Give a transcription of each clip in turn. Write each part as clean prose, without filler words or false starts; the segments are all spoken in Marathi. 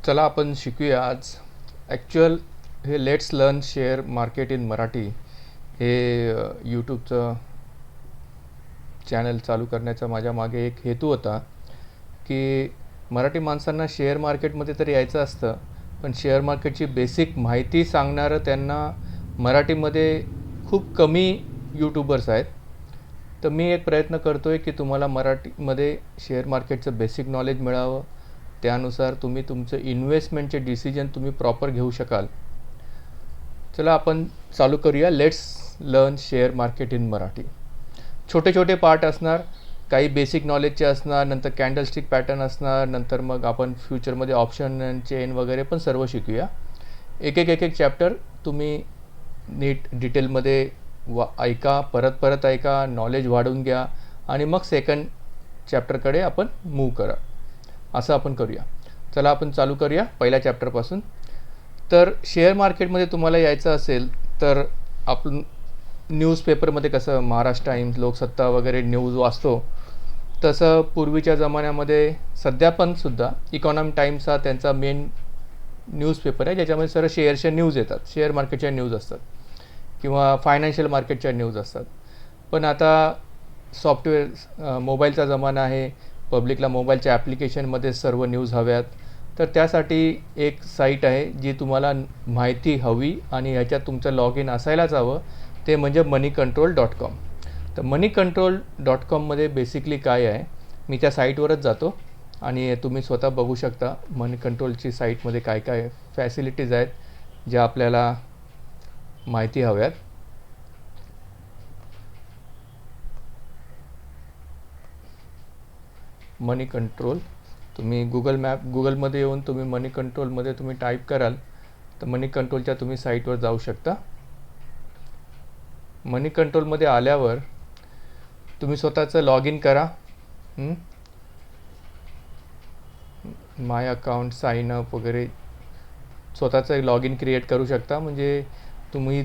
चला आपण शिकूया आज ॲक्च्युअल हे let's learn share market in Marathi हे यूट्यूबचं चॅनल चालू करण्याचा माझ्या मागे एक हेतू होता की मराठी माणसांना शेअर मार्केटमध्ये तर यायचं असतं, पण शेअर मार्केटची बेसिक माहिती सांगणारं त्यांना मराठीमध्ये खूप कमी यूट्यूबर्स आहेत. तर मी एक प्रयत्न करतो आहे की तुम्हाला मराठीमध्ये शेअर मार्केटचं बेसिक नॉलेज मिळावं, त्यानुसार तुम्ही तुमचं इन्व्हेस्टमेंटचे डिसिजन तुम्ही प्रॉपर घेऊ शकाल. चला आपण चालू करूया let's learn share market in Marathi. छोटे छोटे पार्ट असणार, काही बेसिक नॉलेजचे असणार, नंतर कॅन्डलस्टिक पॅटर्न असणार, नंतर मग आपण फ्युचरमध्ये ऑप्शन अँड चेन वगैरे पण सर्व शिकूया. एक एक चॅप्टर तुम्ही नीट डिटेलमध्ये ऐका, परत परत ऐका, नॉलेज वाढवून घ्या आणि मग सेकंड चॅप्टरकडे आपण मूव्ह करा. असं आपण करूया. चला आपण चालू करूया पहिल्या चॅप्टरपासून. तर शेअर मार्केटमध्ये तुम्हाला यायचं असेल तर आपण न्यूजपेपरमध्ये कसं महाराष्ट्र टाइम्स, लोकसत्ता वगैरे न्यूज वाचतो, तसं पूर्वीच्या जमान्यामध्ये सध्या पण सुद्धा इकॉनॉमी टाइम्स हा त्यांचा मेन न्यूजपेपर आहे, ज्याच्यामध्ये सर्व शेअरच्या न्यूज येतात, शेअर मार्केटच्या न्यूज असतात किंवा फायनान्शियल मार्केटच्या न्यूज असतात. पण आता सॉफ्टवेअर मोबाईलचा जमाना आहे, पब्लिकला मोबाईलच्या ॲप्लिकेशनमध्ये सर्व न्यूज हव्यात. तर त्यासाठी एक साईट आहे जी तुम्हाला माहिती हवी आणि ह्याच्यात तुमचं लॉग इन असायलाच हवं, ते म्हणजे moneycontrol.com. तर moneycontrol.comमध्ये बेसिकली काय आहे, मी त्या साईटवरच जातो आणि तुम्ही स्वतः बघू शकता मनी कंट्रोलची साईटमध्ये काय काय फॅसिलिटीज आहेत ज्या आपल्याला माहिती हव्यात. मनी कंट्रोल, तुम्ही गुगलमध्ये येऊन तुम्ही मनी कंट्रोलमध्ये तुम्ही टाईप कराल तर मनी कंट्रोलच्या तुम्ही साईटवर जाऊ शकता. मनी कंट्रोलमध्ये आल्यावर तुम्ही स्वतःचं लॉग इन करा, माय अकाउंट, साइन अप वगैरे स्वतःचं लॉग इन क्रिएट करू शकता. म्हणजे तुम्ही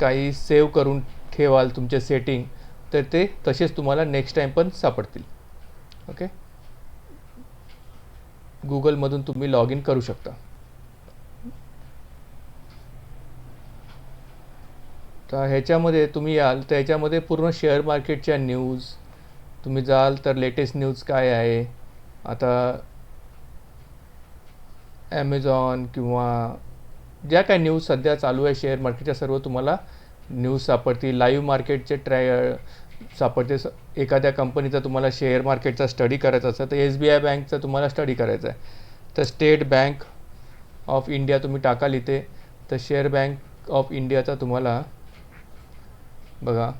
काही सेव्ह करून ठेवाल तुमचे सेटिंग, तर ते तसेच तुम्हाला नेक्स्ट टाईम पण सापडतील. ओके, गुगलमधून तुम्ही लॉग इन करू शकता. तर ह्याच्यामध्ये तुम्ही याल तर ह्याच्यामध्ये पूर्ण शेअर मार्केटच्या न्यूज, तुम्ही जाल तर लेटेस्ट न्यूज काय आहे, आता ॲमेझॉन किंवा ज्या काय न्यूज सध्या चालू आहे शेअर मार्केटच्या, सर्व तुम्हाला न्यूज सापडतील. लाईव्ह मार्केटचे सापडते. एखाद्या कंपनीचा तुम्हाला शेअर मार्केटचा स्टडी करायचा असेल तर SBI बँकचा तुम्हाला स्टडी करायचा आहे तर स्टेट बँक ऑफ इंडिया तुम्ही टाकाल इथे, तर शेअर बँक ऑफ इंडियाचा तुम्हाला बघा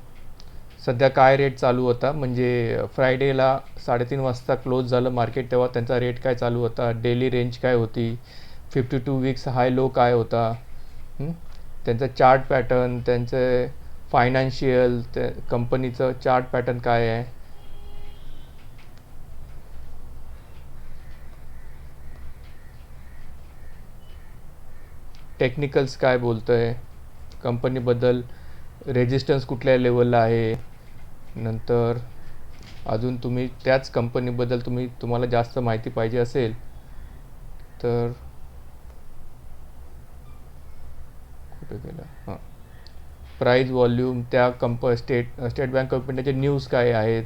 सध्या काय रेट चालू होता. म्हणजे फ्रायडेला 3:30 वाजता क्लोज झालं मार्केट, तेव्हा त्यांचा रेट काय चालू होता, डेली रेंज काय होती, 52 वीक्स हाय लो काय होता, त्यांचा चार्ट पॅटर्न, त्यांचे फायनान्शियल, ते कंपनीचं चार्ट पॅटर्न काय आहे, टेक्निकल्स काय बोलतं आहे कंपनीबद्दल, रेजिस्टन्स कुठल्या लेवलला आहे. नंतर अजून तुम्ही त्याच कंपनीबद्दल तुम्हाला जास्त माहिती पाहिजे असेल तर कुठे गेला, हां, प्राईज वॉल्यूम, त्या स्टेट बँक ऑफ इंडियाचे न्यूज काय आहेत,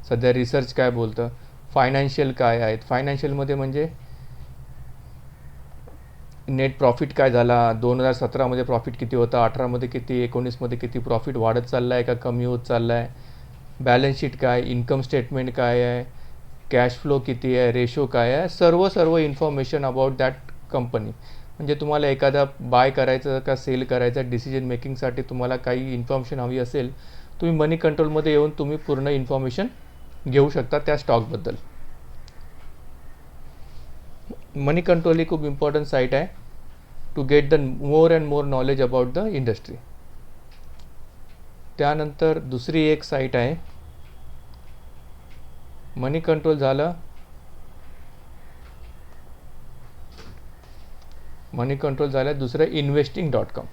सध्या रिसर्च काय बोलतं, फायनान्शियल काय आहेत. फायनान्शियलमध्ये म्हणजे नेट प्रॉफिट काय झाला, 2017मध्ये प्रॉफिट किती होता, 18मध्ये किती, 19मध्ये किती, प्रॉफिट वाढत चालला आहे का कमी होत चालला आहे, बॅलन्स शीट काय, इन्कम स्टेटमेंट काय आहे, कॅश फ्लो किती आहे, रेशो काय आहे, सर्व इन्फॉर्मेशन अबाउट दॅट कंपनी. म्हणजे तुम्हाला एखादा बाय करायचं का सेल करायचं, डिसिजन मेकिंगसाठी तुम्हाला काही इन्फॉर्मेशन हवी असेल, तुम्ही मनी कंट्रोलमध्ये येऊन तुम्ही पूर्ण इन्फॉर्मेशन घेऊ शकता त्या स्टॉकबद्दल. मनी कंट्रोल ही खूप इम्पॉर्टंट साईट आहे to get the more and more knowledge about the industry. त्यानंतर दुसरी एक साईट आहे, मनी कंट्रोल झालं, दुसरं investing.com.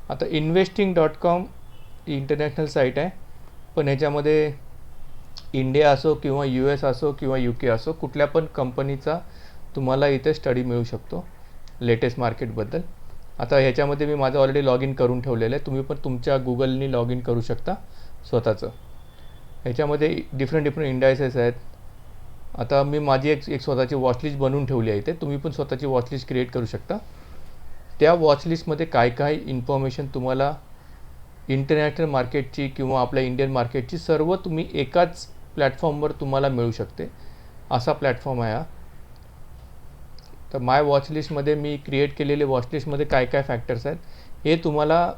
आता investing.com ही इंटरनॅशनल साईट आहे, पण ह्याच्यामध्ये इंडिया असो किंवा US असो किंवा UK असो, कुठल्या पण कंपनीचा तुम्हाला इथे स्टडी मिळू शकतो लेटेस्ट मार्केटबद्दल. आता ह्याच्यामध्ये मी माझं ऑलरेडी लॉग इन करून ठेवलेलं आहे. तुम्ही पण तुमच्या गुगलनी लॉग इन करू शकता स्वतःचं. ह्याच्यामध्ये डिफरंट इंडायसेस आहेत. आता मी माझी एक स्वतःची वॉचलिस्ट बनवून ठेवली आहे इथे. तुम्ही पण स्वतःची वॉचलिस्ट क्रिएट करू शकता. त्या वॉचलिस्टमध्ये काय काय इन्फॉर्मेशन तुम्हाला इंटरनॅशनल मार्केटची किंवा आपल्या इंडियन मार्केटची सर्व तुम्ही एकाच प्लॅटफॉर्मवर तुम्हाला मिळू शकते, असा प्लॅटफॉर्म आहे हा. तर माय वॉचलिस्टमध्ये मी क्रिएट केलेले वॉचलिस्टमध्ये काय काय फॅक्टर्स आहेत हे तुम्हाला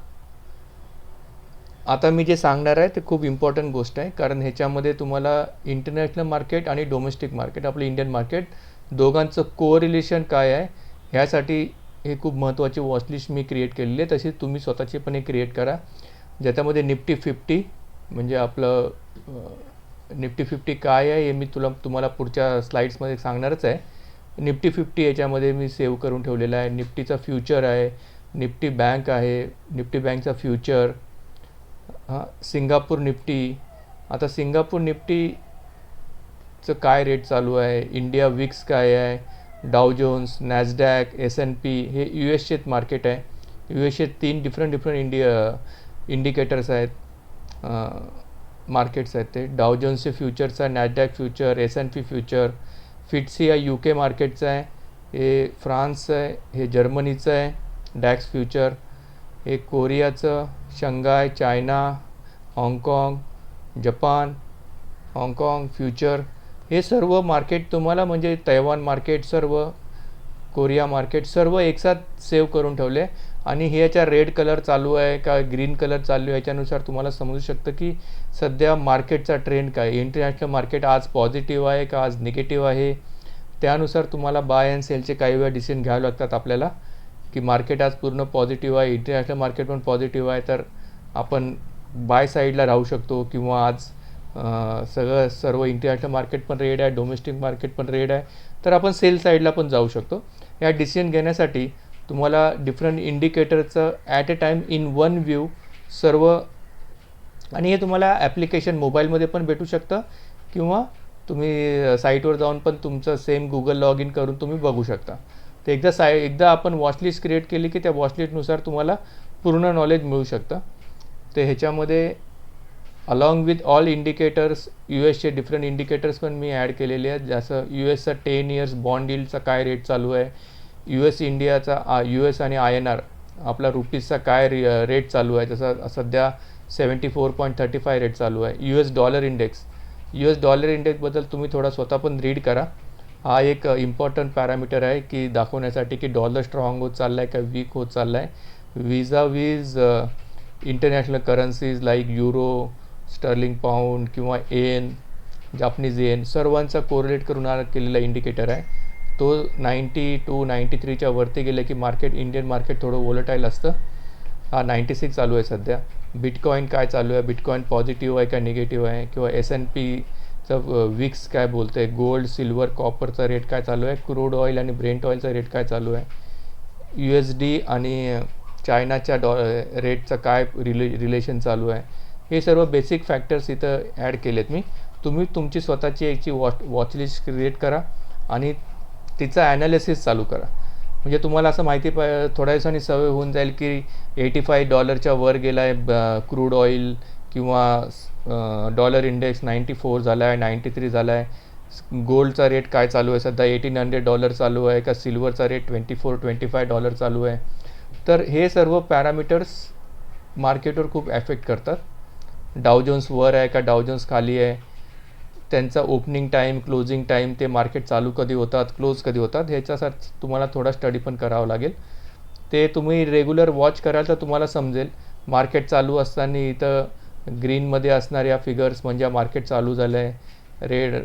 आता मी जे सांगणार आहे ते खूप इम्पॉर्टंट गोष्ट आहे. कारण ह्याच्यामध्ये तुम्हाला इंटरनॅशनल मार्केट आणि डोमेस्टिक मार्केट, आपलं इंडियन मार्केट, दोघांचं कोरिलेशन काय आहे ह्यासाठी हे खूप महत्त्वाची वॉचलिस्ट मी क्रिएट केलेली आहे. तशी तुम्ही स्वतःची पण एक क्रिएट करा, ज्याच्यामध्ये निफ्टी 50 म्हणजे आपलं निफ्टी 50 काय आहे हे मी तुम्हाला पुढच्या स्लाईड्समध्ये सांगणारच आहे. निफ्टी 50 याच्यामध्ये मी सेव्ह करून ठेवलेला आहे. निफ्टीचा फ्युचर आहे, निफ्टी बँक आहे, निफ्टी बँकचा फ्युचर, सिंगापूर निफ्टी. आता सिंगापूर निफ्टीचं काय रेट चालू आहे, इंडिया विक्स काय आहे, डाव जोन्स, नॅसडॅक, S&P हे US मार्केट आहे. US 3 डिफरंट इंडिकेटर्स आहेत, मार्केट्स आहेत ते. डाव जोन्सचे फ्युचर्स आहे, नॅसडॅक फ्युचर, S&P फ्युचर. फिट्सी या UK मार्केटचं आहे, हे फ्रान्सचं आहे, हे जर्मनीचं आहे, डॅक्स फ्युचर. हे कोरियाचं, शंघाय, चायना, हाँगकाँग, जपान, हाँगकाँग फ्युचर. हे सर्व मार्केट तुम्हाला म्हणजे तैवान मार्केट, सर्व कोरिया मार्केट सर्व एकसाथ सेव्ह करून ठेवले. आणि ह्याच्या रेड कलर चालू आहे का ग्रीन कलर चालू आहे याच्यानुसार तुम्हाला समजू शकतं की सध्या मार्केटचा ट्रेंड काय. इंटरनॅशनल मार्केट आज पॉझिटिव्ह आहे का आज निगेटिव्ह आहे, त्यानुसार तुम्हाला बाय अँड सेलचे काही वेळा डिसिजन घ्यावे लागतात आपल्याला, की मार्केट आज पूर्ण पॉझिटिव्ह आहे, इंटरनॅशनल मार्केट पण पॉझिटिव्ह आहे, तर आपण बाय साईडला राहू शकतो. किंवा आज सर्व इंटरनॅशनल मार्केट पण रेड आहे, डोमेस्टिक मार्केट पण रेड आहे, तर आपण सेल साईडला पण जाऊ शकतो. या डिसिजन घेण्यासाठी तुम्हाला डिफरंट इंडिकेटरचं at a time in one view सर्व, आणि हे तुम्हाला ॲप्लिकेशन मोबाईलमध्ये पण भेटू शकतं किंवा तुम्ही साईटवर जाऊन पण तुमचं सेम गुगल लॉग इन करून तुम्ही बघू शकता. तर एकदा आपण वॉचलिस्ट क्रिएट केली की त्या वॉचलिस्टनुसार तुम्हाला पूर्ण नॉलेज मिळू शकतं. तर ह्याच्यामध्ये along with all indicators US different indicators पण मी ॲड केलेले आहेत. जसं USचा 10 इयर्स बॉन्ड यील्डचा काय रेट चालू आहे, इंडियाचा US आणि INR आपला रुपीजचा काय रेट चालू आहे. जसं सध्या 74.35 रेट चालू आहे. US डॉलर इंडेक्सबद्दल तुम्ही थोडा स्वतः पण रीड करा. हा एक इम्पॉर्टंट पॅरामीटर आहे की दाखवण्यासाठी की डॉलर स्ट्रॉंग होत चालला आहे का वीक होत चालला आहे viz international currencies like euro, sterling pound किंवा येन, जापनीज येन, सर्वांचा कोरिलेट करून केलेला इंडिकेटर आहे. तो 90 to 93च्या वरती गेलं की इंडियन मार्केट थोडं वोलटाईल असतं. हा 96 चालू आहे सध्या. बिटकॉईन काय चालू आहे, बिटकॉईन पॉझिटिव्ह आहे का निगेटिव्ह आहे, किंवा S&Pचं विक्स काय बोलतं आहे, गोल्ड, सिल्वर, कॉपरचा रेट काय चालू आहे, क्रूड ऑइल आणि ब्रेंट ऑइलचा रेट काय चालू आहे, USD आणि चायनाच्या रेटचं काय रिलेशन चालू आहे. हे सर्व बेसिक फॅक्टर्स इथं ॲड केलेत मी. तुम्ही तुमची स्वतःची याची वॉचलिस्ट क्रिएट करा आणि तिचा ॲनालिसिस चालू करा. म्हणजे तुम्हाला असं थोड्या दिवसांनी सवय होऊन जाईल की $85 वर गेला आहे क्रूड ऑइल, किंवा डॉलर इंडेक्स 94 झाला आहे, 93 झाला आहे. गोल्डचा रेट काय चालू आहे सध्या, $1800 चालू आहे का, सिल्वरचा रेट $24-25 चालू आहे. तर हे सर्व पॅरामीटर्स मार्केटवर खूप ॲफेक्ट करतात. डाव जोन्स वर आहे का डाव जोन्स खाली आहे, त्यांचा ओपनिंग टाईम, क्लोजिंग टाईम, ते मार्केट चालू कधी होतात, क्लोज कधी होतात, ह्याच्यासाठी तुम्हाला थोडा स्टडी पण करावा लागेल. ते तुम्ही रेग्युलर वॉच कराल तर तुम्हाला समजेल. मार्केट चालू असताना इथं ग्रीनमध्ये असणाऱ्या फिगर्स म्हणजे मार्केट चालू झालं आहे, रेड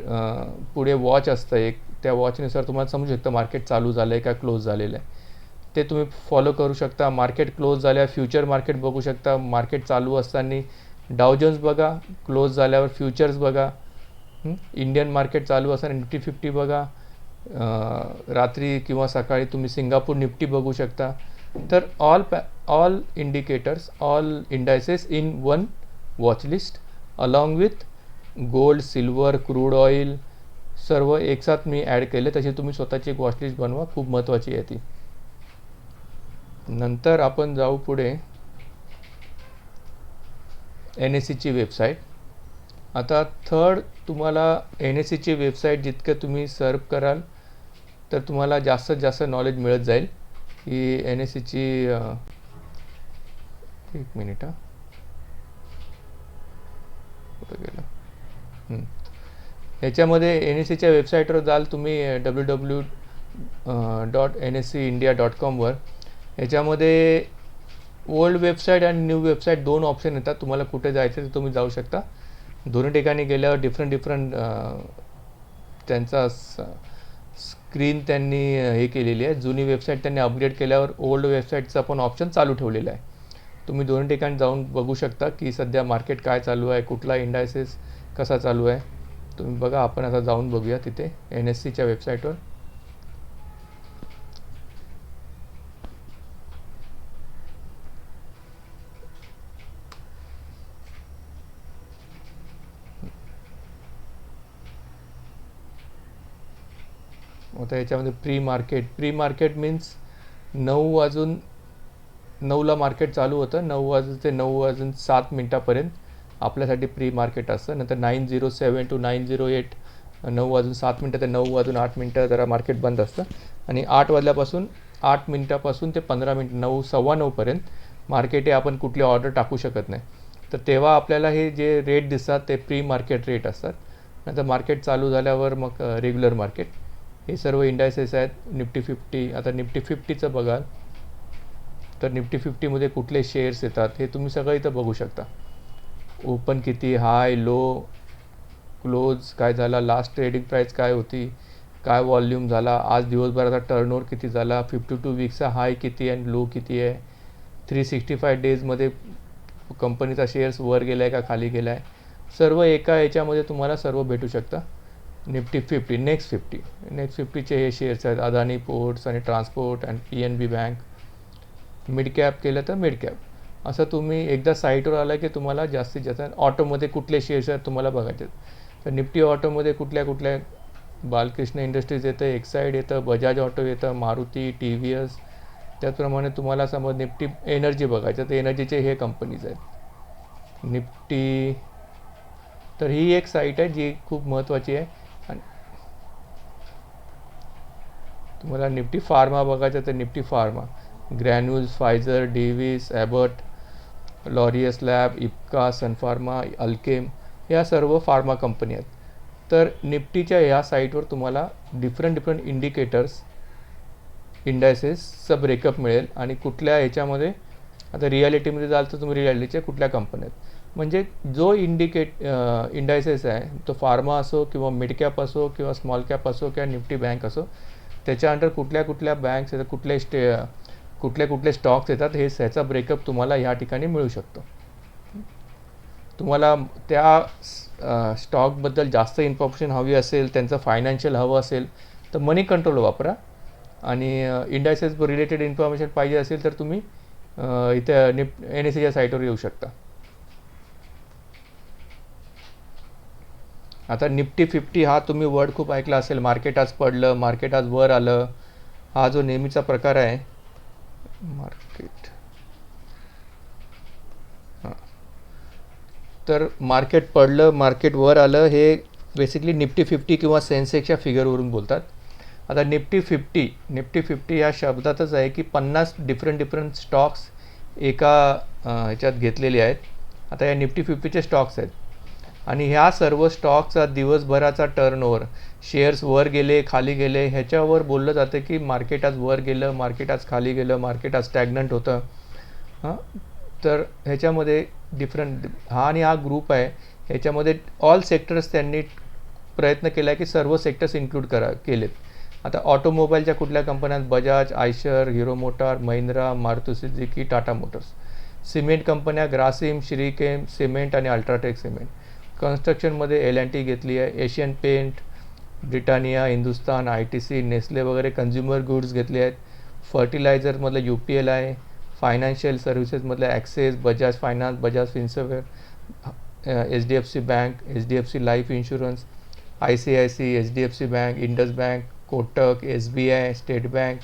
पुढे वॉच असतं एक, त्या वॉचनुसार तुम्हाला समजू शकतं मार्केट चालू झालं आहे का क्लोज झालेलं आहे. ते तुम्ही फॉलो करू शकता. मार्केट क्लोज झाल्यावर फ्युचर मार्केट बघू शकता. मार्केट चालू असताना डाव जोन्स बघा, क्लोज झाल्यावर फ्युचर्स बघा. इंडियन मार्केट चालू असताना निफ्टी 50 बघा, रात्री किंवा सकाळी तुम्ही सिंगापूर निफ्टी बघू शकता. तर all indicators, all indices in one watch list along with gold, silver, crude oil, सर्व एकसाथ मी ॲड केले. तशी तुम्ही स्वतःची एक वॉचलिस्ट बनवा, खूप महत्त्वाची आहे ती. नंतर आपण जाऊ पुढे NSEची वेबसाईट. आता थर्ड तुम्हाला NSEची वेबसाईट जितकं तुम्ही सर्च कराल तर तुम्हाला जास्तीत जास्त नॉलेज मिळत जाईल की NSEची एक मिनिट कुठं गेलं. याच्यामध्ये NSEच्या वेबसाईटवर जाल तुम्ही www.nseindia.com याच्यामध्ये ओल्ड वेबसाईट आणि न्यू वेबसाईट दोन ऑप्शन येतात. तुम्हाला कुठे जायचं ते तुम्ही जाऊ शकता. दोन्ही ठिकाणी गेल्यावर डिफरंट त्यांचा स्क्रीन त्यांनी हे केलेली आहे. जुनी वेबसाईट त्यांनी अपग्रेड केल्यावर ओल्ड वेबसाईटचा पण ऑप्शन चालू ठेवलेला आहे. तुम्ही दोन्ही ठिकाणी जाऊन बघू शकता की सध्या मार्केट काय चालू आहे, कुठला इंडायसेस कसा चालू आहे. तुम्ही बघा. आपण आता जाऊन बघूया तिथे NSEच्या वेबसाईटवर. आता याच्यामध्ये प्री मार्केट मीन्स 9:09ला मार्केट चालू होतं. 9 ते 9:07 आपल्यासाठी प्री मार्केट असतं. नंतर 9:07 to 9:08 9:07 ते 9:08 जरा मार्केट बंद असतं. आणि 8 वाजल्यापासून ते 15 मिनटं 9:15 मार्केट आहे. आपण कुठली ऑर्डर टाकू शकत नाही. तर तेव्हा आपल्याला हे जे रेट दिसतात ते प्री मार्केट रेट असतात. नंतर मार्केट चालू झाल्यावर मग रेग्युलर मार्केट. हे सर्व इंडायसेस आहेत. निफ्टी 50. आता निफ्टी 50चं बघाल तर निफ्टी 50मध्ये कुठले शेअर्स येतात हे तुम्ही सगळं इथं बघू शकता. ओपन किती, हाय, लो, क्लोज काय झाला, लास्ट ट्रेडिंग प्राईस काय होती, काय वॉल्यूम झाला, आज दिवसभराचा टर्नओव्हर किती झाला, 52 वीकचा हाय किती आणि लो किती आहे, 365 डेजमध्ये कंपनीचा शेअर्स वर गेला आहे का खाली गेला आहे, सर्व एका याच्यामध्ये तुम्हाला सर्व भेटू शकतं. निफ्टी 50, नेक्स्ट 50चे हे शेअर्स आहेत. अदानी पोर्ट्स आणि ट्रान्सपोर्ट आणि PNB बँक. मिड कॅप केलं तर मिड कॅप. असं तुम्ही एकदा साईटवर आला की तुम्हाला जास्तीत जास्त ऑटोमध्ये कुठले शेअर्स आहेत तुम्हाला बघायचे. तर निफ्टी ऑटोमध्ये कुठल्या बालकृष्ण इंडस्ट्रीज येतं, एक्साईड येतं, बजाज ऑटो येतं, मारुती, TVS. त्याचप्रमाणे तुम्हाला समज निफ्टी एनर्जी बघायचं तर एनर्जीचे हे कंपनीज आहेत. निफ्टी. तर ही एक साईट आहे जी खूप महत्त्वाची आहे. आणि तुम्हाला निफ्टी फार्मा बघायचं तर Nifty pharma, Granules, Pfizer, Divi's, Abbott, Laurus lab, Ipca, Sun Pharma, Alkem या सर्व फार्मा कंपनी आहेत. तर निफ्टीच्या या साईटवर तुम्हाला डिफरंट इंडिकेटर्स, इंडायसेसचा ब्रेकअप मिळेल. आणि कुठल्या ह्याच्यामध्ये आता रिॲलिटीमध्ये जाल तर तुम्ही रिॲलिटीच्या कुठल्या कंपन्या आहेत म्हणजे जो इंडायसेस आहे तो फार्मा असो किंवा मिड कॅप असो किंवा स्मॉल कॅप असो किंवा निफ्टी बँक असो, त्याच्या अंडर कुठल्या बँक्स येतात, कुठले स्टॉक्स येतात, हे ह्याचा ब्रेकअप तुम्हाला ह्या ठिकाणी मिळू शकतो. तुम्हाला त्या स्टॉकबद्दल जास्त इन्फॉर्मेशन हवी असेल, त्यांचं फायनान्शियल हवं असेल तर मनी कंट्रोल वापरा. आणि इंडायसेस रिलेटेड इन्फॉर्मेशन पाहिजे असेल तर तुम्ही इथे NSEच्या साईटवर येऊ शकता. आता निफ्टी 50 हा तुम्ही वर्ड खूप ऐकला असेल. मार्केट आज पडलं, मार्केट आज वर आलं, हा जो नेहमीचा प्रकार आहे. मार्केट तर मार्केट पडलं, मार्केट वर आलं, हे बेसिकली निफ्टी 50 किंवा सेन्सेक्सच्या फिगरवरून बोलतात. आता निफ्टी 50 या शब्दातच आहे की 50 डिफरंट स्टॉक्स एका ह्याच्यात घेतलेले आहेत. आता या निफ्टी 50चे स्टॉक्स आहेत आणि ह्या सर्व स्टॉकचा दिवसभराचा टर्नओव्हर, शेअर्स वर गेले खाली गेले ह्याच्यावर बोललं जातं की मार्केट आज वर गेलं, मार्केट आज खाली गेलं, मार्केट आज स्टॅग्नंट होतं. तर ह्याच्यामध्ये हा ग्रुप आहे. ह्याच्यामध्ये ऑल सेक्टर्स त्यांनी प्रयत्न केला आहे की सर्व सेक्टर्स इन्क्लूड केलेत. आता ऑटोमोबाईलच्या कुठल्या कंपन्या, Bajaj, Eicher, Hero Motor, Mahindra, Maruti Suzuki, Tata Motors. Cement कंपन्या ग्रासिम, श्रीकेम सिमेंट आणि अल्ट्राटेक सिमेंट. कन्स्ट्रक्शनमध्ये L&T घेतली आहे, Asian Paint, Britannia, Hindustan, ITC, Nestle वगैरे कन्झ्युमर गुड्स घेतले आहेत. फर्टिलायझरमधलं UPL आहे. फायनान्शियल सर्व्हिसेसमधलं ॲक्सेस, बजाज फायनान्स, बजाज फिन्सर्व्हेअर, HDFC Bank, HDFC Life Insurance, ICICI, HDFC Bank, Indus Bank, Kotak, SBI, State Bank,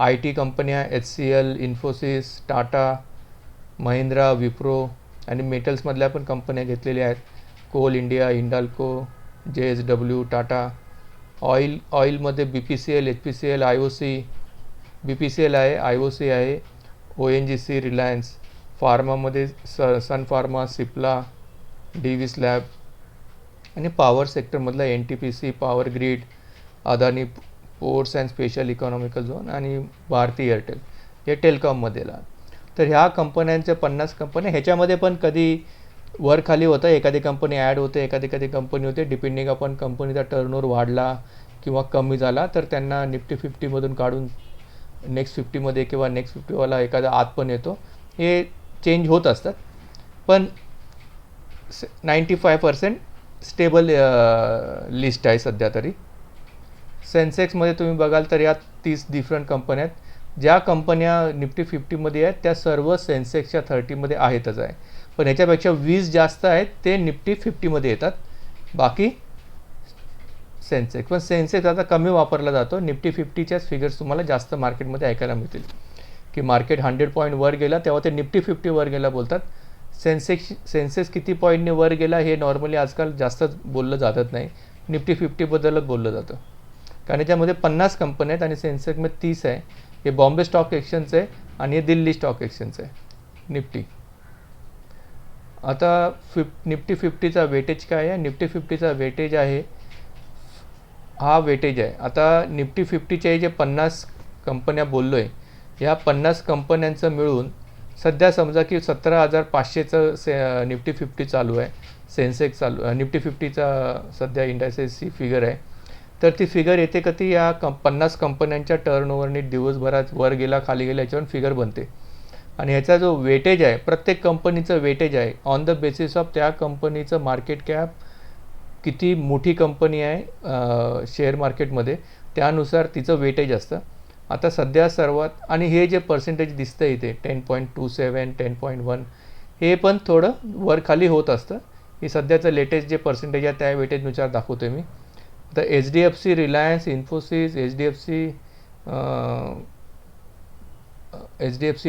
IT कंपन्या HCL, इन्फोसिस, टाटा, महिंद्रा, विप्रो आणि मेटल्समधल्या पण कंपन्या घेतलेल्या आहेत. Coal India, Hindalco, JSW, Tata. ऑइलमध्ये BPCL, HPCL, IOC, BPCL आहे, IOC आहे, ONGC, रिलायन्स. फार्मामध्ये सन फार्मा, सिप्ला, DV स्लॅब आणि पॉवर सेक्टरमधला NTPC, Power Grid, Adani Ports and Special Economical Zone आणि भारती एअरटेल हे टेलिकॉममध्येला. तर ह्या कंपन्यांच्या 50 कंपन्या. ह्याच्यामध्ये पण कधी वर खाली होतं, एखादी कंपनी ॲड होते, एखादी कंपनी होते, डिपेंडिंग आपण कंपनीचा टर्नओव्हर वाढला किंवा कमी झाला तर त्यांना निफ्टी 50मधून काढून नेक्स्ट 50मध्ये किंवा नेक्स्ट 50वाला एखादा आत पण येतो. हे चेंज होत असतात, पण 95% स्टेबल लिस्ट आहे सध्या तरी. सेन्सेक्समध्ये तुम्ही बघाल तर यात 30 डिफरंट कंपन्या आहेत. ज्या कंपन्या निफ्टी 50मध्ये आहेत त्या सर्व सेन्सेक्सच्या 30मध्ये आहेतच आहे, पण ह्याच्यापेक्षा 20 जास्त आहेत ते निफ्टी 50मध्ये येतात, बाकी सेन्सेक्स. पण सेन्सेक्स आता कमी वापरला जातो. निफ्टी 50च्याच फिगर्स तुम्हाला जास्त मार्केटमध्ये ऐकायला मिळतील की मार्केट 100 पॉईंट वर गेला तेव्हा ते निफ्टी 50 वर गेला बोलतात. सेन्सेक्स किती पॉईंटने वर गेला हे नॉर्मली आजकाल जास्त बोललं जातच नाही, निफ्टी 50बद्दलच बोललं जातं. कारण याच्यामध्ये 50 कंपन्या आहेत आणि सेन्सेक्समध्ये 30 आहे. हे बॉम्बे स्टॉक एक्सचेंज आहे आणि हे दिल्ली स्टॉक एक्सचेंज आहे निफ्टी. आता निफ्टी 50चा वेटेज काय आहे? निफ्टी 50चा वेटेज आहे, हा वेटेज आहे. आता निफ्टी 50चे जे 50 कंपन्या बोललो आहे, ह्या 50 कंपन्यांचं मिळून सध्या समजा की 17,500चं निफ्टी 50 चालू आहे. सेन्सेक्स चालू निफ्टी 50चा सध्या इंडायसेसची फिगर आहे. तर ती फिगर येते का ती या 50 कंपन्यांच्या टर्नओव्हरने दिवसभरात वर गेला खाली गेला याच्यावर फिगर बनते. आणि ह्याचा जो वेटेज आहे, प्रत्येक कंपनीचं वेटेज आहे ऑन द बेसिस ऑफ त्या कंपनीचं मार्केट कॅप, किती मोठी कंपनी आहे शेअर मार्केटमध्ये, त्यानुसार तिचं वेटेज असतं. आता सध्या सर्वात, आणि हे जे पर्सेंटेज दिसतं इथे 10.27, 10.1, हे पण थोडं वर खाली होत असतं. हे सध्याचं लेटेस्ट जे पर्सेंटेज आहे त्या वेटेजनुसार दाखवतो मी. तर HDFC, Reliance, Infosys, HDFC,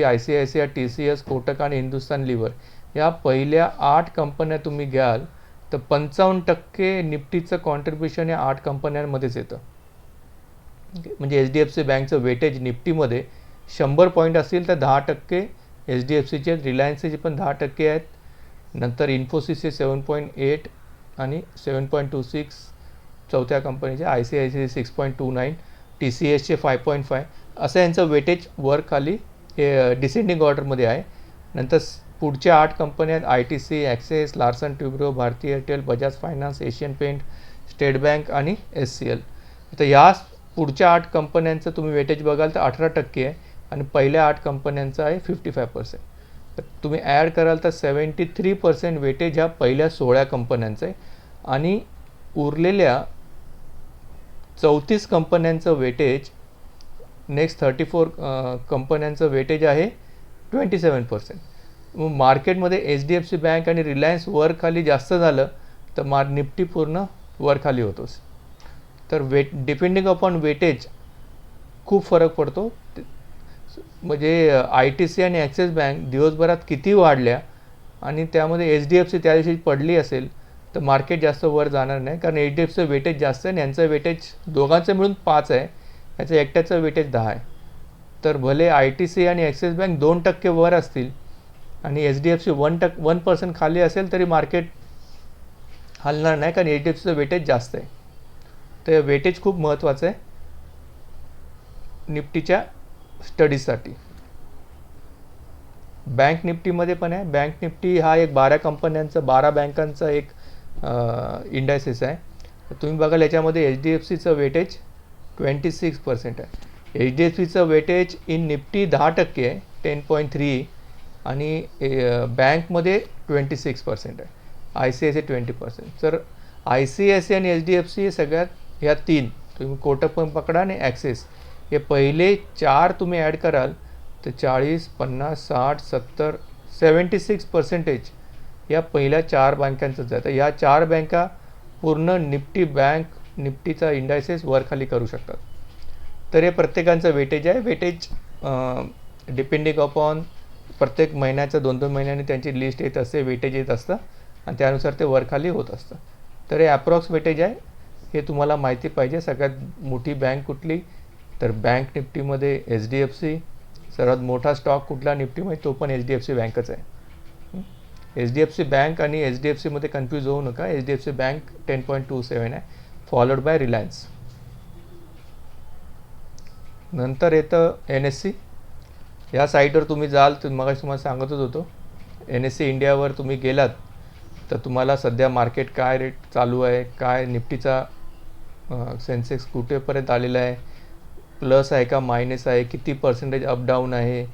ICICI, TCS, Kotak आणि हिंदुस्तान लिव्हर या पहिल्या 8 कंपन्या तुम्ही घ्याल तर 55% निफ्टीचं कॉन्ट्रीब्युशन या 8 कंपन्यांमध्येच येतं. म्हणजे HDFC बँकचं वेटेज निफ्टीमध्ये 100 पॉईंट असतील तर 10% HDFCचे, रिलायन्सचे पण 10% आहेत. नंतर इन्फोसिसचे 7.8 आणि 7.26 चौथ्या कंपनीचे, ICICI 6.29, TCSचे 5.5, असं यांचं वेटेज वर खाली हे डिसेंडिंग ऑर्डरमध्ये आहे. नंतर पुढच्या 8 कंपन्या आहेत ITC, Axis, Larsen Toubro, Bharti Airtel, Bajaj Finance, Asian Paint, State Bank आणि SCL. तर या पुढच्या 8 कंपन्यांचं तुम्ही वेटेज बघाल तर 18% आहे आणि पहिल्या 8 कंपन्यांचं आहे 55%. तर तुम्ही ॲड कराल तर 73% वेटेज ह्या पहिल्या 16 कंपन्यांचं आहे आणि उरलेल्या 34 कंपन्यांचं वेटेज, नेक्स्ट 34 कंपन्यांचं वेटेज आहे 27%. मग मार्केटमध्ये HDFC बँक आणि रिलायन्स वर खाली जास्त झालं तर निफ्टी पूर्ण वर खाली होतोच. तर डिपेंडिंग अपॉन वेटेज खूप फरक पडतो. म्हणजे ITC आणि ॲक्सिस बँक दिवसभरात किती वाढल्या आणि त्यामध्ये HDFC त्या दिवशी पडली असेल तर मार्केट जास्त वर जाणार नाही, कारण HDFCचं वेटेज जास्त आहे आणि यांचं वेटेज दोघांचं मिळून 5 आहे, याचं एकट्याचं वेटेज 10 आहे. तर भले ITC आणि ॲक्सिस बँक 2% वर असतील आणि HDFC 1% खाली असेल तरी मार्केट हलणार नाही, कारण HDFCचं वेटेज जास्त आहे. तर वेटेज खूप महत्त्वाचं आहे निफ्टीच्या स्टडीजसाठी. बँक निफ्टीमध्ये पण आहे. बँक निफ्टी हा एक 12 कंपन्यांचं, 12 बँकांचा एक इंडायसिस आहे. तुम्ही बघाल याच्यामध्ये HDFCचं वेटेज 26% आहे. HDFCचं वेटेज इन निफ्टी 10% आहे, 10.3, आणि बँकमध्ये 26% आहे. ICICI 20%. तर ICICI आणि HDFC हे सगळ्यात, ह्या 3 तुम्ही कोटक पण पकडा आणि ॲक्सिस, हे पहिले 4 तुम्ही ॲड कराल तर 40, 50, 60, 70, 76% या पहिल्या 4 बँकांचंच आहे. तर ह्या 4 बँका पूर्ण निफ्टी बँक निफ्टीचा इंडायसेस वर खाली करू शकतात. तर हे प्रत्येकाचं वेटेज आहे. वेटेज डिपेंडिंग अपॉन प्रत्येक महिन्याचं 2-2 महिन्यांनी त्यांची लिस्ट येत असते, वेटेज येत असतं आणि त्यानुसार ते वरखाली होत असतं. तर हे ॲप्रॉक्स वेटेज आहे. हे तुम्हाला माहिती पाहिजे. सगळ्यात मोठी बँक कुठली, तर बँक निफ्टीमध्ये HDFC. सर्वात मोठा स्टॉक कुठला निफ्टीमध्ये, तो पण HDFC बँकच आहे. HDFC बँक आणि HDFCमध्ये कन्फ्यूज होऊ नका. HDFC बँक 10.27 आहे, फॉलोड बाय रिलायन्स. नंतर येतं NSE. या साईटवर तुम्ही जाल तर मग तुम्हाला सांगतच होतो, NSE इंडियावर तुम्ही गेलात तर तुम्हाला सध्या मार्केट काय रेट चालू आहे, काय निफ्टीचा सेन्सेक्स कुठेपर्यंत आलेला आहे, प्लस आहे का मायनस आहे, किती पर्सेंटेज अप डाऊन आहे,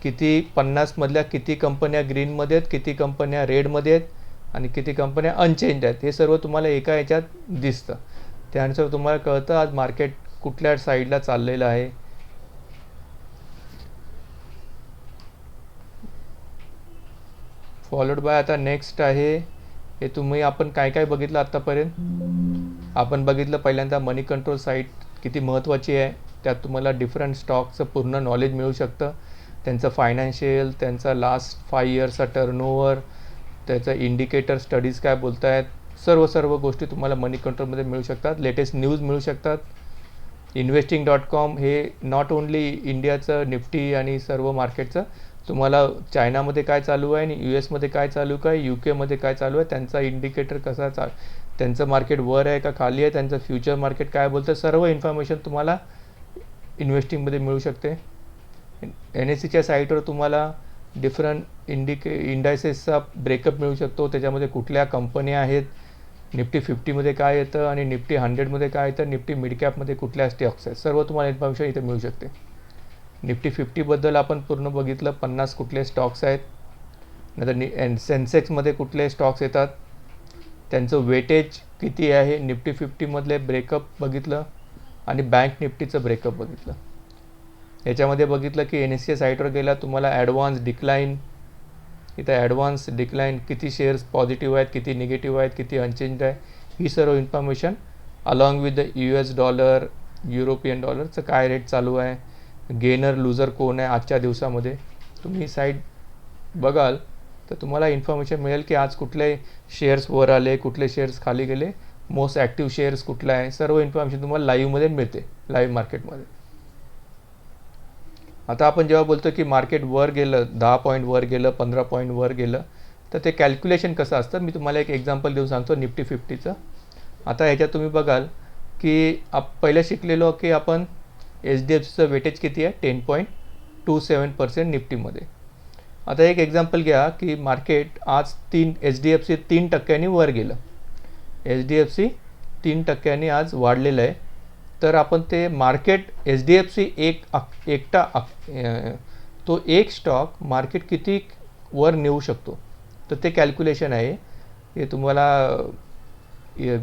किती 50मधल्या किती कंपन्या ग्रीनमध्ये आहेत, किती कंपन्या रेडमध्ये आहेत आणि किती कंपन्या अनचेंज आहेत, हे सर्व तुम्हाला एका याच्यात दिसतं. त्यानुसार तुम्हाला कळतं आज मार्केट कुठल्या साईडला चाललेलं आहे. फॉलोड बाय आता नेक्स्ट आहे, हे तुम्ही आपण काय काय बघितलं आत्तापर्यंत. आपण बघितलं पहिल्यांदा मनी कंट्रोल साईट किती महत्त्वाची आहे. त्यात तुम्हाला डिफरंट स्टॉकचं पूर्ण नॉलेज मिळू शकतं. त्यांचं फायनान्शियल, त्यांचा लास्ट 5 इयर्सचा टर्नओव्हर, त्याचं इंडिकेटर स्टडीज काय बोलत आहेत, सर्व गोष्टी तुम्हाला मनी कंट्रोलमध्ये मिळू शकतात. लेटेस्ट न्यूज मिळू शकतात. investing.com हे नॉट ओन्ली इंडियाचं निफ्टी आणि सर्व मार्केटचं, तुम्हाला चायनामध्ये काय चालू आहे आणि US मध्ये काय चालू काय, UK मध्ये काय चालू आहे, त्यांचा इंडिकेटर कसा त्यांचं मार्केट वर आहे का खाली आहे, त्यांचं फ्युचर मार्केट काय बोलतं, सर्व इन्फॉर्मेशन तुम्हाला इन्व्हेस्टिंगमध्ये मिळू शकते. NSEच्या साईटवर तुम्हाला डिफरंट इंडायसेसचा ब्रेकअप मिळू शकतो. त्याच्यामध्ये कुठल्या कंपन्या आहेत, निफ्टी 50मध्ये काय येतं आणि निफ्टी 100मध्ये काय येतं, निफ्टी मिड कॅपमध्ये कुठल्या स्टॉक्स आहेत, सर्व तुम्हाला इन्फॉर्मेशन इथे मिळू शकते. निफ्टी 50बद्दल आपण पूर्ण बघितलं, 50 कुठले स्टॉक्स आहेत, नंतर सेन्सेक्समध्ये कुठले स्टॉक्स येतात, त्यांचं वेटेज किती आहे, निफ्टी 50मधले ब्रेकअप बघितलं आणि बँक निफ्टीचं ब्रेकअप बघितलं. याच्यामध्ये बघितलं की NSE साईटवर गेला तुम्हाला ॲडव्हान्स डिक्लाईन, इथं ॲडव्हान्स डिक्लाईन किती शेअर्स पॉझिटिव्ह आहेत, किती निगेटिव्ह आहेत, किती अनचेंज आहे, ही सर्व information along with the US dollar, European डॉलरचं काय रेट चालू आहे, गेनर लुझर कोण आहे आजच्या दिवसामध्ये, तुम्ही साईट बघाल तर तुम्हाला इन्फॉर्मेशन मिळेल की आज कुठले शेअर्स वर आले, कुठले शेअर्स खाली गेले, मोस्ट ॲक्टिव्ह शेअर्स कुठला आहे, सर्व इन्फॉर्मेशन तुम्हाला लाईव्हमध्ये मिळते, लाईव्ह मार्केटमध्ये. आता आपण जेव्हा बोलतो की मार्केट वर गेलं, 10 पॉईंट वर गेलं, 15 पॉईंट वर गेलं, तर ते कॅल्क्युलेशन कसं असतं, मी तुम्हाला एक एक्झाम्पल देऊन सांगतो निफ्टी 50चं. आता ह्याच्यात तुम्ही बघाल की पहिलं शिकलेलो की आपण HDFCचं वेटेज किती आहे, 10.27% निफ्टीमध्ये. आता एक एक्झाम्पल घ्या की मार्केट आज HDFC 3% वर गेलं, HDFC 3% आज वाढलेलं आहे. तर आपण ते मार्केट HDFC एकटा तो एक स्टॉक मार्केट किती वर नेऊ शकतो, तर ते कॅल्क्युलेशन आहे. हे तुम्हाला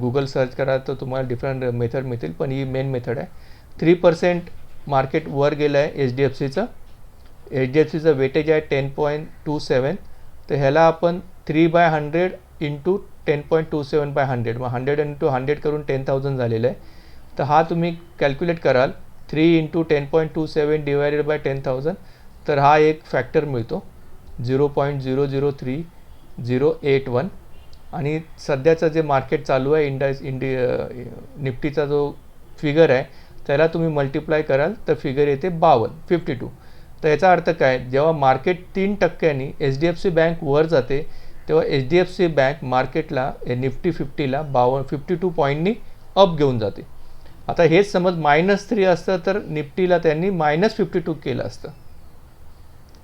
गुगल सर्च करा तर तुम्हाला डिफरंट मेथड मिळतील, पण ही मेन मेथड आहे. 3% मार्केट वर गेलं आहे HDFCचं वेटेज आहे 10.27. तर ह्याला आपण 3/100 इंटू 10.27/100, मग 100 इंटू 100 करून 10,000 झालेलं आहे. तर हा तुम्ही कॅल्क्युलेट कराल 3 इंटू 10.27 डिवायडेड बाय 10,000, तर हा एक फॅक्टर मिळतो 0.003081. आणि सध्याचं जे मार्केट चालू आहे निफ्टीचा जो फिगर आहे त्याला तुम्ही मल्टिप्लाय कराल तर फिगर येते 52. तर याचा अर्थ काय, जेव्हा मार्केट 3%नी HDFC बँक वर जाते तेव्हा HDFC बँक मार्केटला निफ्टी 50ला 52 पॉईंटनी अप घेऊन जाते. आता हेच समज -3 असतं तर निफ्टीला त्यांनी -52 केलं असतं.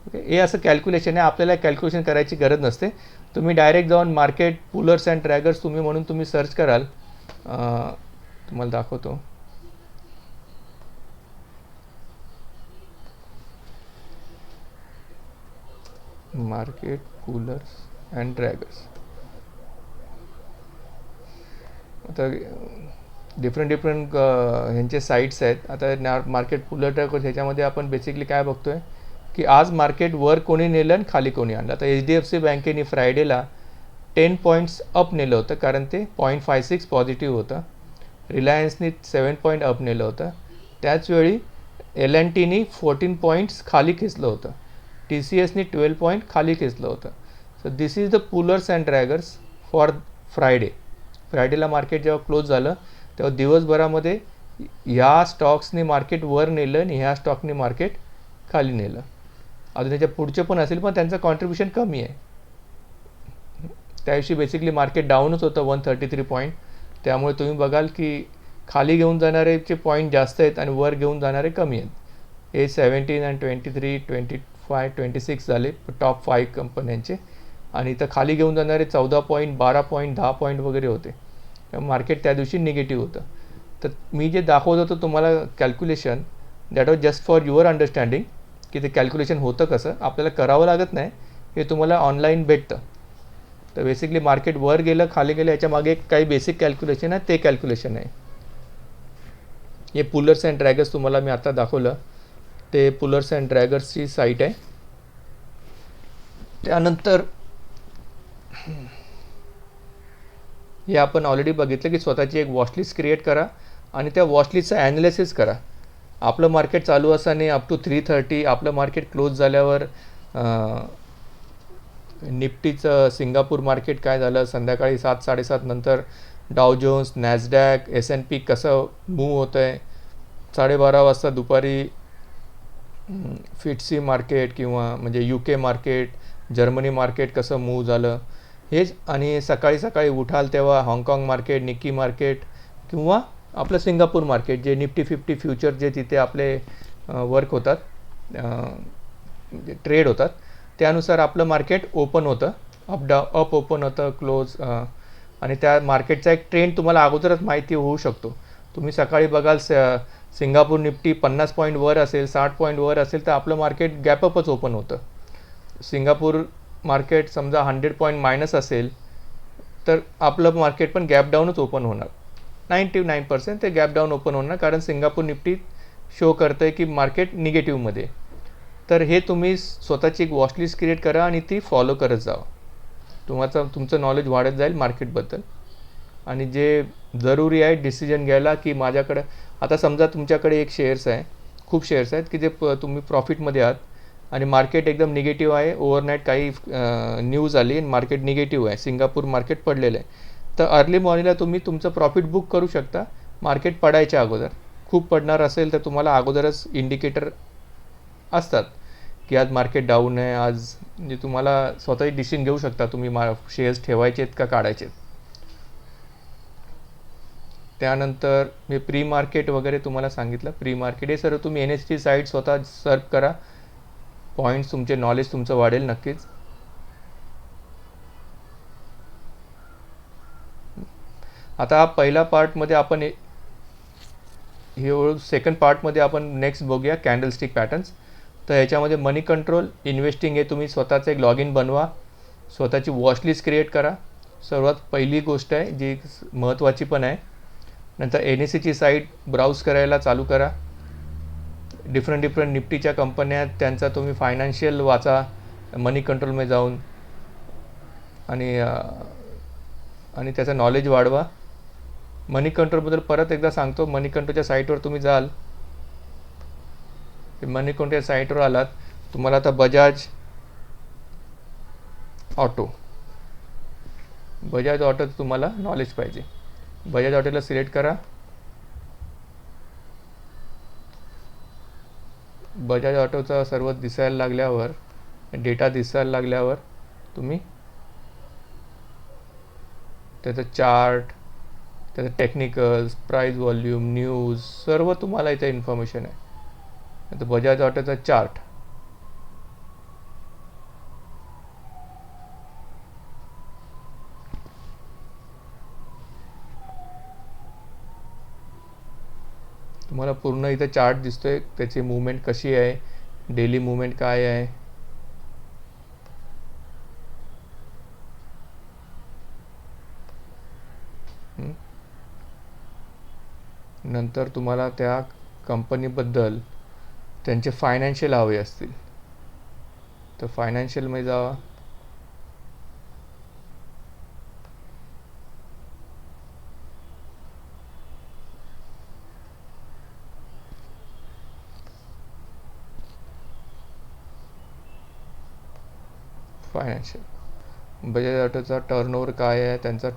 ओके, हे असं कॅल्क्युलेशन आहे. आपल्याला कॅल्क्युलेशन करायची गरज नसते. तुम्ही डायरेक्ट जाऊन मार्केट पुलर्स अँड ड्रॅगर्स म्हणून तुम्ही सर्च कराल, तुम्हाला दाखवतो. मार्केट पुलर्स अँड ड्रॅगर्स, आता डिफरंट ह्यांचे साईट्स आहेत. आता मार्केट पुलर ड्रॅगर्स ह्याच्यामध्ये आपण बेसिकली काय बघतोय की आज मार्केट वर कोणी नेलं आणि खाली कोणी आणलं. आता HDFC बँकेने फ्रायडेला 10 पॉईंट्स अप नेलं होतं, कारण ते 0.56 पॉझिटिव्ह होतं. रिलायन्सनी 7 पॉईंट अप नेलं होतं. त्याचवेळी L&Tनी 14 पॉईंट्स खाली खेचलं होतं. TCSनी 12 पॉईंट खाली खेचलं होतं. So this is the pullers and draggers for फ्रायडेला मार्केट जेव्हा क्लोज झालं तेव्हा दिवसभरामध्ये ह्या स्टॉक्सनी मार्केट वर नेलं आणि ह्या स्टॉकनी मार्केट खाली नेलं. अजून त्याच्या पुढचे पण असेल, पण त्यांचं कॉन्ट्रीब्युशन कमी आहे. त्या दिवशी बेसिकली मार्केट डाऊनच होतं 133 पॉईंट. त्यामुळे तुम्ही बघाल की खाली घेऊन जाणारेचे पॉईंट जास्त आहेत आणि वर घेऊन जाणारे कमी आहेत. हे 17 आणि 23, 25, 26 झाले टॉप 5 कंपन्यांचे, आणि इथं खाली घेऊन जाणारे 14 पॉईंट, 12 पॉईंट, 10 पॉईंट वगैरे होते. मार्केट त्या दिवशी निगेटिव्ह होतं. तर मी जे दाखवत होतो तुम्हाला calculation, that was just for your understanding की ते कॅल्क्युलेशन होतं कसं. आपल्याला करावं लागत नाही, हे तुम्हाला ऑनलाईन भेटतं. तर बेसिकली मार्केट वर गेलं खाली गेलं याच्या मागे काही बेसिक कॅल्क्युलेशन आहे, ते कॅल्क्युलेशन आहे. हे पुलर्स अँड ड्रॅगर्स तुम्हाला मी आता दाखवलं, ते पुलर्स अँड ड्रॅगर्सची साईट आहे. त्यानंतर हे आपण ऑलरेडी बघितलं की स्वतःची एक वॉचलिस्ट क्रिएट करा आणि त्या वॉचलिस्टचं ॲनालिसिस करा. आपलं मार्केट चालू असताना अप टू 330, आपलं मार्केट क्लोज झाल्यावर निफ्टीचं सिंगापूर मार्केट काय झालं, संध्याकाळी 7-7:30 नंतर डाव जोन्स, नॅसडॅक, S&P कसं मूव्ह होतं आहे, 12:30 वाजता दुपारी फिटसी मार्केट किंवा म्हणजे UK मार्केट, जर्मनी मार्केट कसं मूव्ह झालं हेच, आणि सकाळी सकाळी उठाल तेव्हा हाँगकाँग मार्केट, निक्की मार्केट किंवा आपलं सिंगापूर मार्केट, जे निफ्टी 50 फ्युचर जे तिथे आपले वर्क होतात, ट्रेड होतात, त्यानुसार आपलं मार्केट ओपन होतं, अप ओपन होतं, क्लोज, आणि त्या मार्केटचा एक ट्रेंड तुम्हाला अगोदरच माहिती होऊ शकतो. तुम्ही सकाळी बघाल सिंगापूर निफ्टी 50 पॉईंट वर असेल, 60 पॉईंट वर असेल, तर आपलं मार्केट गॅपअपच ओपन होतं. सिंगापूर मार्केट समजा 100 पॉईंट मायनस असेल तर आपलं मार्केट पण गॅप डाऊनच ओपन होणार. 99% ते गॅप डाऊन ओपन होणार, कारण सिंगापूर निफ्टी शो करतं आहे की मार्केट निगेटिव्हमध्ये. तर हे तुम्ही स्वतःची एक वॉचलिस्ट क्रिएट करा आणि ती फॉलो करत जावा. तुमचं नॉलेज वाढत जाईल मार्केटबद्दल. आणि जे जरुरी आहे डिसिजन घ्यायला की माझ्याकडं आता समजा तुमच्याकडे एक शेअर्स आहे, खूप शेअर्स आहेत की जे तुम्ही प्रॉफिटमध्ये आहात आणि मार्केट एकदम निगेटिव्ह आहे, ओव्हरनाईट काही न्यूज आली आणि मार्केट निगेटिव्ह आहे, सिंगापूर मार्केट पडलेलं आहे, तर अर्ली मॉर्निंगला तुम्ही तुमचं प्रॉफिट बुक करू शकता मार्केट पडायच्या अगोदर. खूप पडणार असेल तर तुम्हाला अगोदरच इंडिकेटर असतात की आज मार्केट डाऊन आहे, आज म्हणजे तुम्हाला स्वतःही डिसिजन घेऊ शकता तुम्ही शेअर्स ठेवायचे आहेत का काढायचे आहेत. त्यानंतर मी प्री मार्केट वगैरे तुम्हाला सांगितलं. प्री मार्केट हे सर्व तुम्ही NSE साईट स्वतः सर्च करा. पॉईंट्स तुमचे नॉलेज तुमचं वाढेल नक्कीच. आता पहिल्या पार्टमध्ये आपण हे सेकंड पार्टमध्ये आपण नेक्स्ट बघूया कॅन्डलस्टिक पॅटर्न्स. तर ह्याच्यामध्ये मनी कंट्रोल, इन्व्हेस्टिंग हे तुम्ही स्वतःचं एक लॉग इन बनवा, स्वतःची वॉचलिस्ट क्रिएट करा. सर्वात पहिली गोष्ट आहे जी महत्त्वाची पण आहे. नंतर NSEची साईट ब्राउज करायला चालू करा. डिफरंट निफ्टीच्या कंपन्या आहेत, त्यांचा तुम्ही फायनान्शियल वाचा मनी कंट्रोलमध्ये जाऊन, आणि त्याचं नॉलेज वाढवा. मनी कंट्रोलबद्दल परत एकदा सांगतो, मनी कंट्रोलच्या साईटवर तुम्ही जाल, मनी कंट्रोलच्या साईटवर आलात, तुम्हाला आता बजाज ऑटोचं तुम्हाला नॉलेज पाहिजे. बजाज ऑटोला सिलेक्ट करा. बजाज ऑटोचा सर्व दिसायला लागल्यावर, डेटा दिसायला लागल्यावर तुम्ही त्याचं चार्ट, त्याचं टेक्निकल्स, प्राइस व्हॉल्यूम, न्यूज सर्व तुम्हाला इथे इन्फॉर्मेशन आहे. आता बजाज ऑटोचा चार्ट, तुम्हाला पूर्ण इथे चार्ट दिसतोय, त्याची मूवमेंट कशी आहे, डेली मूवमेंट काय आहे. नंतर तुम्हाला त्या कंपनीबद्दल त्यांचे फायनान्शियल हवे असतील तर फायनान्शियलमध्ये जावा. फायनान्शियल बजाज ऑटोचा टर्नओव्हर काय आहे, त्यांचा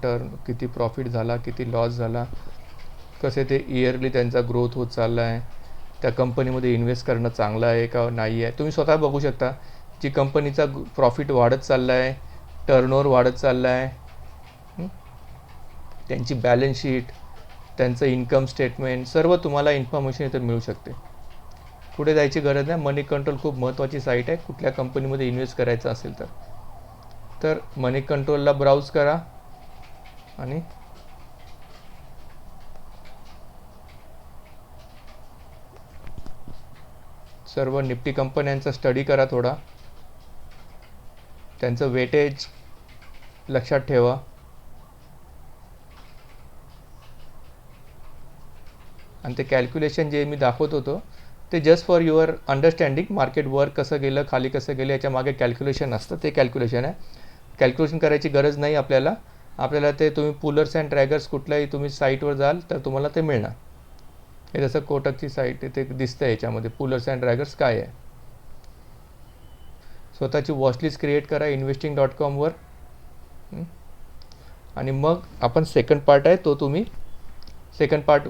किती प्रॉफिट झाला, किती लॉस झाला, कसे ते इयरली त्यांचा ग्रोथ होत चालला आहे, त्या कंपनीमध्ये इन्व्हेस्ट करणं चांगलं आहे का नाही आहे, तुम्ही स्वतः बघू शकता. जी कंपनीचा प्रॉफिट वाढत चालला आहे, टर्नओव्हर वाढत चालला आहे, त्यांची बॅलन्स शीट, त्यांचं इन्कम स्टेटमेंट, सर्व तुम्हाला इन्फॉर्मेशन इथं मिळू शकते. पुढे जायची गरज नाही. मनी कंट्रोल खूप महत्त्वाची साईट आहे कुठल्या कंपनीमध्ये इन्व्हेस्ट करायचं असेल तर मनी कंट्रोलला ब्राउज करा आणि सर्व निफ्टी कंपन्यांचा स्टडी करा थोडा, त्यांचं वेटेज लक्षात ठेवा. आणि ते कॅल्क्युलेशन जे मी दाखवत होतो ते just for your understanding. Market वर कसं गेलं, खाली कसं गेलं, याच्या मागे कॅल्क्युलेशन असतं, ते कॅल्क्युलेशन आहे. कॅल्क्युलेशन करायची गरज नाही आपल्याला ते तुम्ही पुलर्स अँड ड्रॅगर्स कुठल्याही तुम्ही साईटवर जाल तर तुम्हाला ते मिळणार. हे जसं कोटकची साईट ते दिसतं याच्यामध्ये पुलर्स अँड ड्रॅगर्स काय आहे. स्वतःची वॉचलिस्ट क्रिएट करा investing.com आणि मग आपण सेकंड पार्ट आहे तो तुम्ही सेकंड पार्ट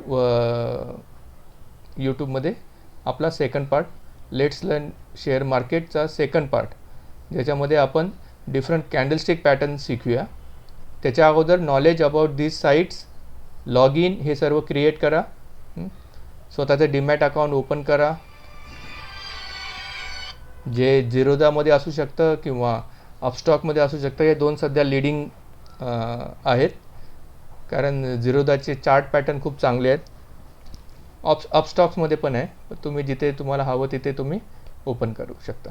यूट्यूबमध्ये आपला second part let's learn share मार्केटचा सेकंड पार्ट, ज्याच्यामध्ये आपण डिफरंट कॅन्डलस्टिक पॅटर्न शिकूया. त्याच्या अगोदर knowledge about these sites, log in हे सर्व क्रिएट करा, स्वतःचं डीमॅट अकाउंट ओपन करा, जे झिरोदामध्ये असू शकतं किंवा अपस्टॉकमध्ये असू शकतं. हे दोन सध्या लिडिंग आहेत कारण झिरोदाचे चार्ट पॅटर्न खूप चांगले आहेत. अपस्टॉक्समध्ये पण आहे, तुम्ही जिथे तुम्हाला हवं तिथे तुम्ही ओपन करू शकता.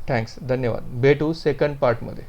थँक्स, धन्यवाद. भेटू सेकंड पार्टमध्ये.